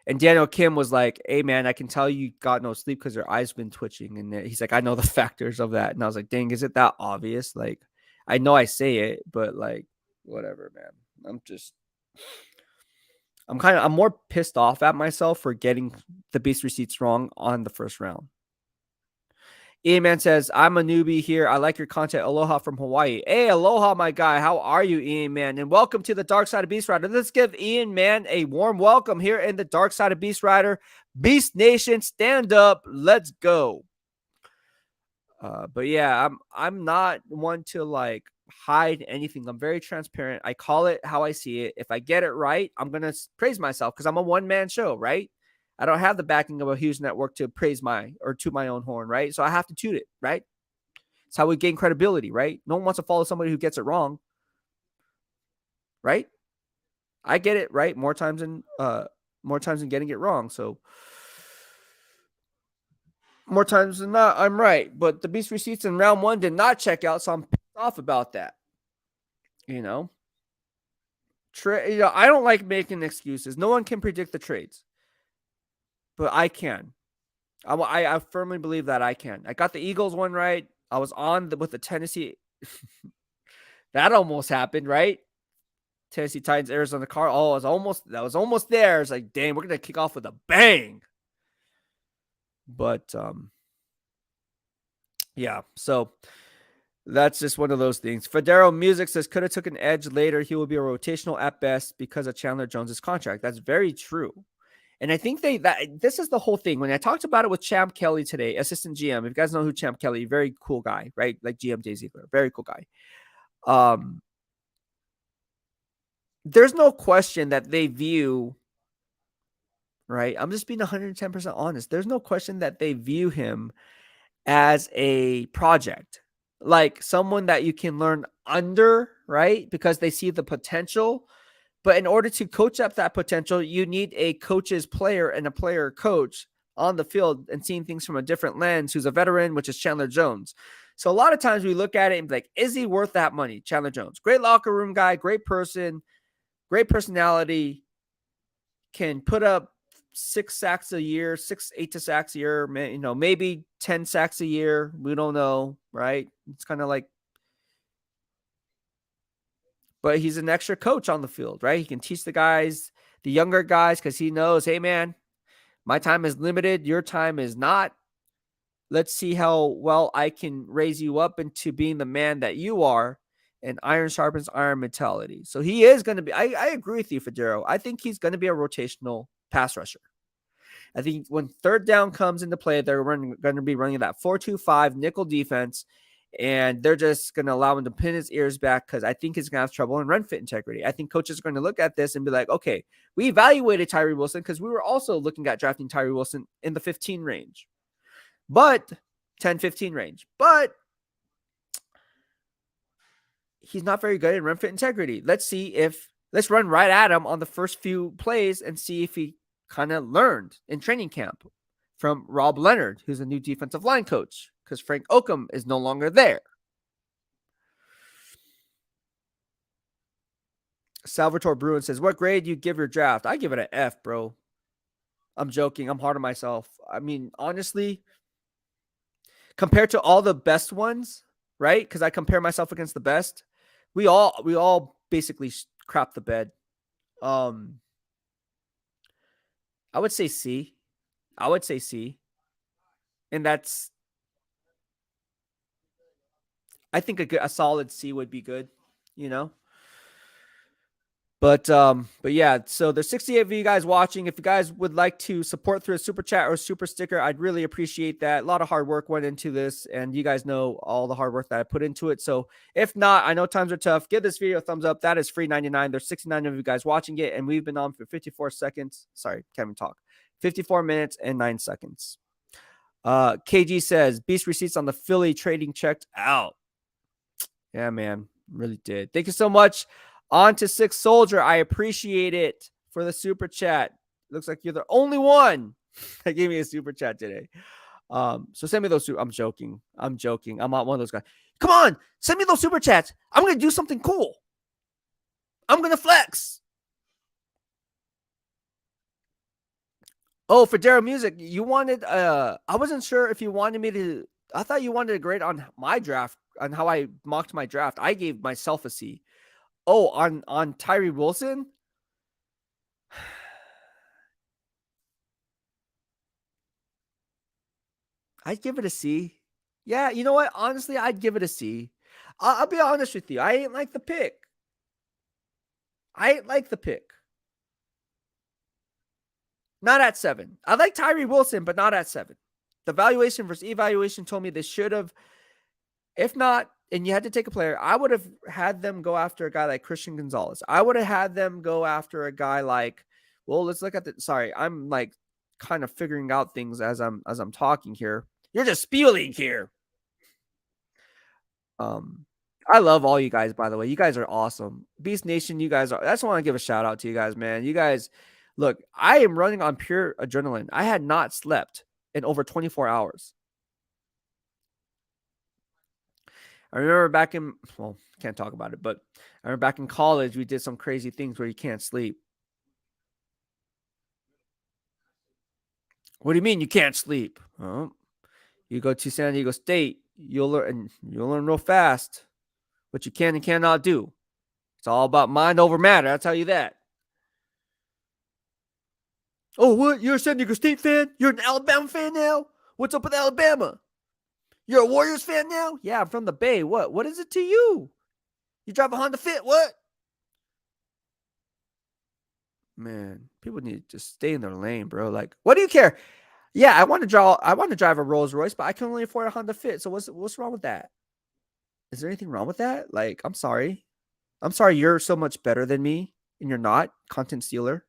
and Daniel Kim was like, "Hey man, I can tell you got no sleep because your eyes been twitching." And he's like, "I know the factors of that." And I was like, "Dang, is it that obvious?" Like, I know I say it, but like, whatever, man. I'm more pissed off at myself for getting the beast receipts wrong on the first round. Ian Man says, I'm a newbie here. I like your content. Aloha from Hawaii. Hey, aloha, my guy. How are you, Ian Man? And welcome to the Dark Side of BEASTwriter. Let's give Ian Man a warm welcome here in the Dark Side of BEASTwriter. Beast Nation, stand up. Let's go. But yeah, I'm not one to like hide anything. I'm very transparent. I call it how I see it. If I get it right, I'm gonna praise myself because I'm a one-man show, right? I don't have the backing of a huge network to praise or toot my own horn, right? So I have to toot it, right? It's how we gain credibility, right? No one wants to follow somebody who gets it wrong, right? I get it right more times than getting it wrong. So more times than not, I'm right. But the beast receipts in round one did not check out, so I'm pissed off about that. You know, I don't like making excuses. No one can predict the trades, but I can. I firmly believe that I can. I got the Eagles one right. I was with the Tennessee. That almost happened, right? Tennessee Titans, Arizona Cardinals. Oh, that was almost there. It's like, dang, we're gonna kick off with a bang. But yeah. So that's just one of those things. Federo Music says could have took an edge later. He will be a rotational at best because of Chandler Jones's contract. That's very true. And I think this is the whole thing. When I talked about it with Champ Kelly today, assistant GM, if you guys know who Champ Kelly, very cool guy, right? Like GM Jay Ziegler, very cool guy. There's no question that they view, right? I'm just being 110% honest. There's no question that they view him as a project, like someone that you can learn under, right? Because they see the potential. But in order to coach up that potential, you need a coach's player and a player coach on the field and seeing things from a different lens, who's a veteran, which is Chandler Jones. So a lot of times we look at it and be like, is he worth that money? Chandler Jones, great locker room guy, great person, great personality, can put up 6 sacks a year, 8 sacks a year, maybe 10 sacks a year. We don't know, right? It's kind of like, but he's an extra coach on the field, right? He can teach the younger guys, because he knows, hey, man, my time is limited. Your time is not. Let's see how well I can raise you up into being the man that you are, and iron sharpens iron mentality. So he is going to be, I agree with you, Federo. I think he's going to be a rotational pass rusher. I think when third down comes into play, they're going to be running that 4-2-5 nickel defense, and they're just going to allow him to pin his ears back because I think he's going to have trouble in run fit integrity. I think coaches are going to look at this and be like, okay, we evaluated Tyree Wilson because we were also looking at drafting Tyree Wilson in the 15 range, but 10-15 range. But he's not very good in run fit integrity. Let's run right at him on the first few plays and see if he kind of learned in training camp from Rob Leonard, who's a new defensive line coach, because Frank Oakham is no longer there. Salvatore Bruin says, what grade do you give your draft? I give it an F, bro. I'm joking. I'm hard on myself. I mean, honestly, compared to all the best ones, right? Because I compare myself against the best. We all basically crap the bed. Um, I would say C. I would say C, and that's I think a solid C would be good. You know. But yeah, so there's 68 of you guys watching. If you guys would like to support through a super chat or a super sticker, I'd really appreciate that. A lot of hard work went into this, and you guys know all the hard work that I put into it. So if not, I know times are tough. Give this video a thumbs up. That is free 99. There's 69 of you guys watching it, and we've been on for 54 seconds. Sorry, can't even talk. 54 minutes and 9 seconds. KG says Beast receipts on the Philly trading checked out. Yeah, man, really did. Thank you so much. On to Six Soldier. I appreciate it for the super chat. Looks like you're the only one that gave me a super chat today. So send me those. I'm joking. I'm not one of those guys. Come on, send me those super chats. I'm gonna do something cool. I'm gonna flex. Oh, for Daryl Music, you wanted. I wasn't sure if you wanted me to. I thought you wanted a grade on my draft, on how I mocked my draft. I gave myself a C. Oh, on Tyree Wilson? I'd give it a C. Yeah, you know what? Honestly, I'd give it a C. I'll be honest with you. I ain't like the pick. Not at 7. I like Tyree Wilson, but not at 7. The valuation versus evaluation told me they should have. If not, and you had to take a player, I would have had them go after a guy like Christian Gonzalez. I would have had them go after a guy like, well, let's look at the. Sorry, I'm like kind of figuring out things as I'm talking here. You're just spewing here. I love all you guys, by the way. You guys are awesome. Beast Nation, you guys are. I just want to give a shout out to you guys, man. You guys, look, I am running on pure adrenaline. I had not slept in over 24 hours. I remember back in, well, can't talk about it, but I remember back in college, we did some crazy things where you can't sleep. What do you mean you can't sleep? You go to San Diego State, you'll learn real fast what you can and cannot do. It's all about mind over matter. I'll tell you that. Oh, what? You're a San Diego State fan? You're an Alabama fan now? What's up with Alabama? You're a Warriors fan now? Yeah, I'm from the Bay. What? What is it to you? You drive a Honda Fit? What? Man, people need to just stay in their lane, bro. Like, what do you care? Yeah, I want to drive a Rolls Royce, but I can only afford a Honda Fit. So what's wrong with that? Is there anything wrong with that? Like, I'm sorry. I'm sorry you're so much better than me and you're not. Content stealer.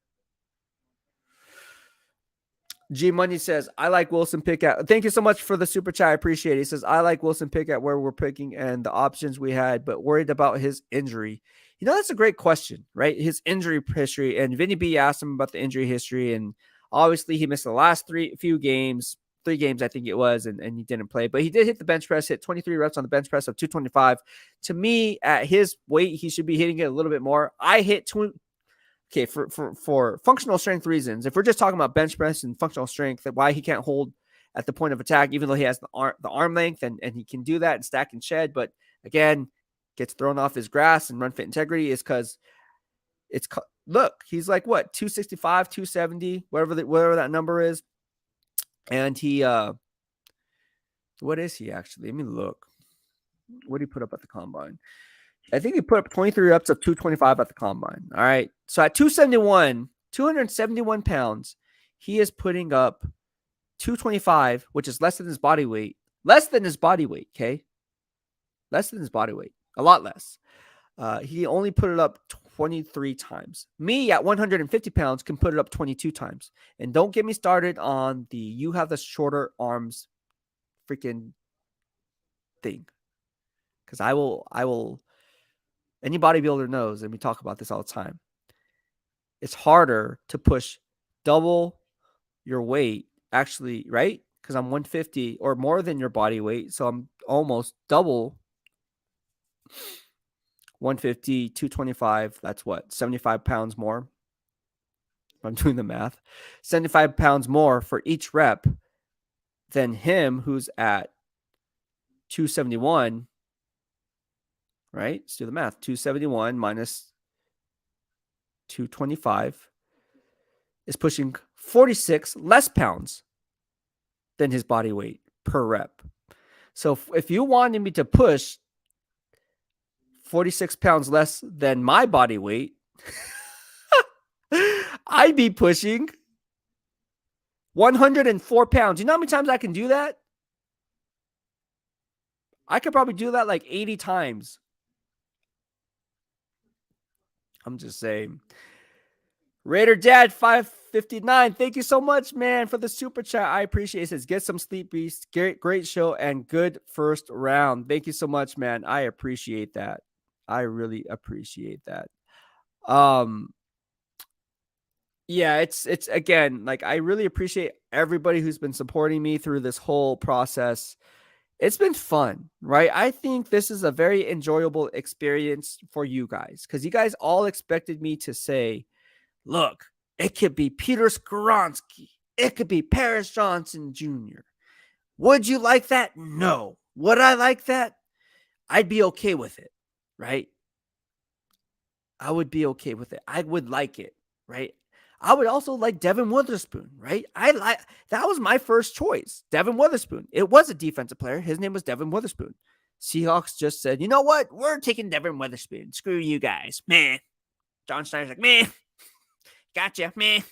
G Money says, I like Wilson pick at. Thank you so much for the super chat. I appreciate it. He says, I like Wilson pick at where we're picking and the options we had, but worried about his injury. You know, that's a great question, right? His injury history. And Vinny B asked him about the injury history. And obviously, he missed the last three games, I think it was, and he didn't play. But he did hit the bench press, hit 23 reps on the bench press of 225. To me, at his weight, he should be hitting it a little bit more. I hit okay, for functional strength reasons, if we're just talking about bench press and functional strength, why he can't hold at the point of attack, even though he has the arm length and he can do that and stack and shed, but again, gets thrown off his grass and run fit integrity is because look, he's like what, 265, 270, whatever that number is. And he, what is he actually? Let me look. What did he put up at the combine? I think he put up 23 reps of 225 at the combine. All right. So at 271 pounds, he is putting up 225, which is less than his body weight. Okay. Less than his body weight. A lot less. He only put it up 23 times. Me at 150 pounds can put it up 22 times. And don't get me started on you have the shorter arms freaking thing. Because I will, any bodybuilder knows, and we talk about this all the time, it's harder to push double your weight, actually, right? Because I'm 150 or more than your body weight. So I'm almost double 150, 225. That's what, 75 pounds more. I'm doing the math, 75 pounds more for each rep than him who's at 271, right? Let's do the math. 271 minus 225 is pushing 46 less pounds than his body weight per rep. So if you wanted me to push 46 pounds less than my body weight, I'd be pushing 104 pounds. You know how many times I can do that? I could probably do that like 80 times. I'm just saying. Raider Dad 559. Thank you so much, man, for the super chat. I appreciate it. It says, get some sleep, Beast. Great show and good first round. Thank you so much, man. I appreciate that. I really appreciate that. Yeah, it's again, like, I really appreciate everybody who's been supporting me through this whole process. It's been fun, right? I think this is a very enjoyable experience for you guys because you guys all expected me to say, look, it could be Peter Skoronsky. It could be Paris Johnson Jr. Would you like that? No. Would I like that? I'd be okay with it, right? I would be okay with it. I would like it, right? I would also like Devin Witherspoon, right? That was my first choice, Devin Witherspoon. It was a defensive player. His name was Devin Witherspoon. Seahawks just said, you know what? We're taking Devin Witherspoon. Screw you guys. Man. John Schneider's like, man. Gotcha, man.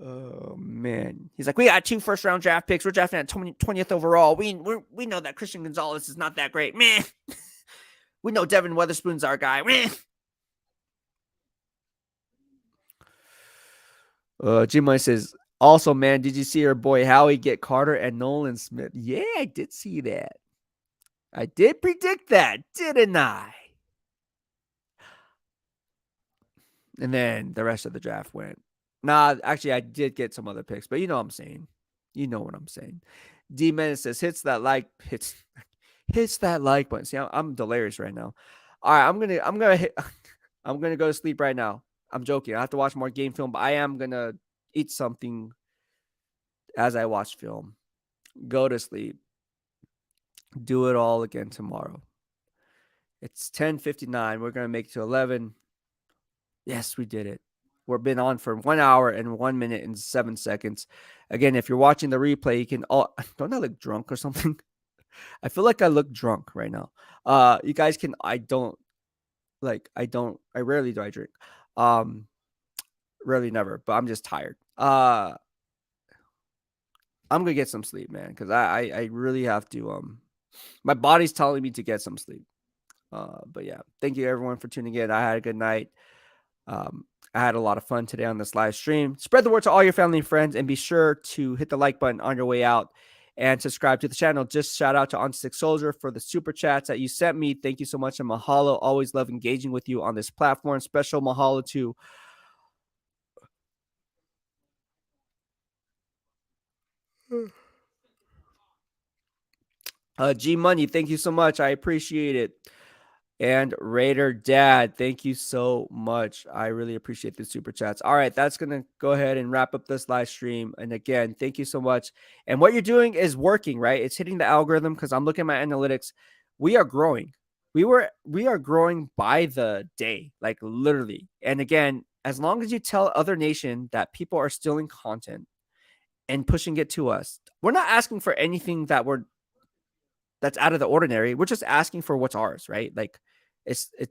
Oh, man. He's like, we got 2 first-round draft picks. We're drafting at 20th overall. We know that Christian Gonzalez is not that great. Man. We know Devin Witherspoon's our guy. Man. G-Money says, also, man, did you see your boy Howie get Carter and Nolan Smith? Yeah, I did see that. I did predict that, didn't I? And then the rest of the draft went. Nah, actually, I did get some other picks, but you know what I'm saying. You know what I'm saying. D-Man says, hits that like button. See, I'm delirious right now. All right, I'm gonna go to sleep right now. I'm joking. I have to watch more game film, but I am gonna eat something as I watch film. Go to sleep. Do it all again tomorrow. It's 10:59. We're gonna make it to 11. Yes, we did it. We've been on for 1 hour and 1 minute and 7 seconds. Again, if you're watching the replay, you can don't I look drunk or something? I feel like I look drunk right now. You guys can. I rarely do I drink. Rarely never, but I'm just tired. I'm gonna get some sleep, man, because I really have to. My body's telling me to get some sleep. But yeah, thank you everyone for tuning in. I had a good night. I had a lot of fun today on this live stream. Spread the word to all your family and friends, and be sure to hit the like button on your way out and subscribe to the channel. Just shout out to On Stick Soldier for the super chats that you sent me. Thank you so much. And mahalo. Always love engaging with you on this platform. Special mahalo to G Money. Thank you so much. I appreciate it. And Raider Dad, thank you so much. I really appreciate the super chats. All right, that's going to go ahead and wrap up this live stream. And again, thank you so much. And what you're doing is working, right? It's hitting the algorithm because I'm looking at my analytics. We are growing. We are growing by the day, like literally. And again, as long as you tell other nation that people are stealing content and pushing it to us, we're not asking for anything that's out of the ordinary. We're just asking for what's ours, right? Like, it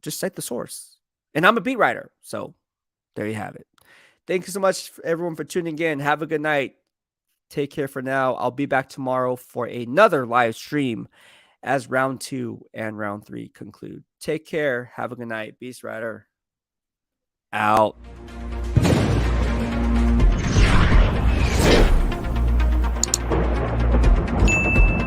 just cite the source. And I'm a beat writer, so there you have it. Thank you so much everyone for tuning in. Have a good night. Take care for now. I'll be back tomorrow for another live stream as round 2 and round 3 conclude. Take care. Have a good night. BEASTwriter out.